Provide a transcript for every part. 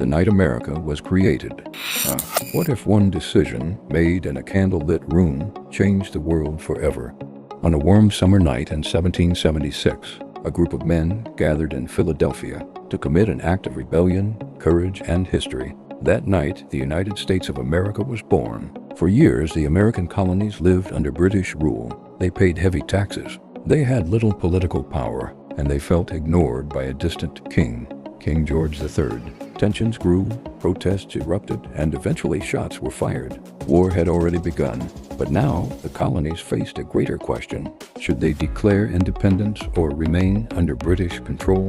the night America was created. What if one decision made in a candlelit room changed the world forever? On a warm summer night in 1776, a group of men gathered in Philadelphia to commit an act of rebellion, courage, and history. That night, the United States of America was born. For years, the American colonies lived under British rule. They paid heavy taxes. They had little political power, and they felt ignored by a distant king, King George III. Tensions grew, protests erupted, and eventually shots were fired. War had already begun, but now the colonies faced a greater question. Should they declare independence or remain under British control?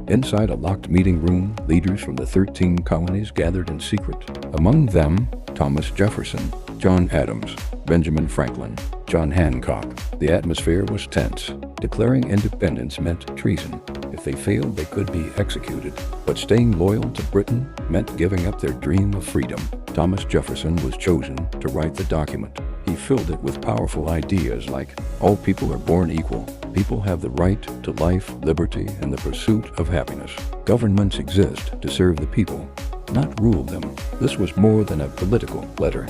Inside a locked meeting room, leaders from the 13 colonies gathered in secret. Among them, Thomas Jefferson, John Adams, Benjamin Franklin, John Hancock. The atmosphere was tense. Declaring independence meant treason. If they failed, they could be executed. But staying loyal to Britain meant giving up their dream of freedom. Thomas Jefferson was chosen to write the document. He filled it with powerful ideas like, all people are born equal. People have the right to life, liberty, and the pursuit of happiness. Governments exist to serve the people, not rule them. This was more than a political letter.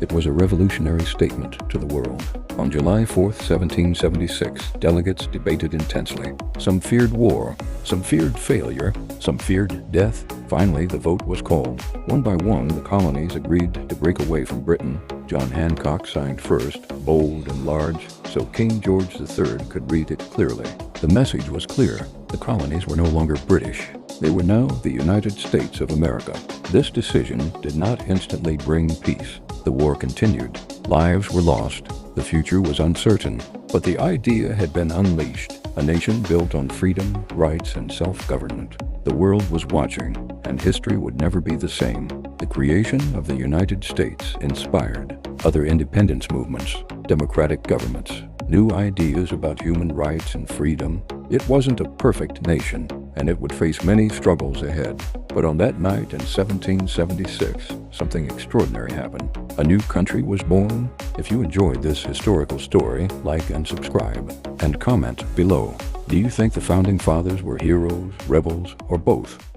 It was a revolutionary statement to the world. On July 4th, 1776, delegates debated intensely. Some feared war, some feared failure, some feared death. Finally, the vote was called. One by one, the colonies agreed to break away from Britain. John Hancock signed first, bold and large, so King George III could read it clearly. The message was clear. The colonies were no longer British. They were now the United States of America. This decision did not instantly bring peace. The war continued. Lives were lost. The future was uncertain. But the idea had been unleashed. A nation built on freedom, rights, and self-government. The world was watching, and history would never be the same. The creation of the United States inspired other independence movements, democratic governments, new ideas about human rights and freedom. It wasn't a perfect nation, and it would face many struggles ahead. But on that night in 1776, something extraordinary happened. A new country was born. If you enjoyed this historical story, like and subscribe, and comment below. Do you think the Founding Fathers were heroes, rebels, or both?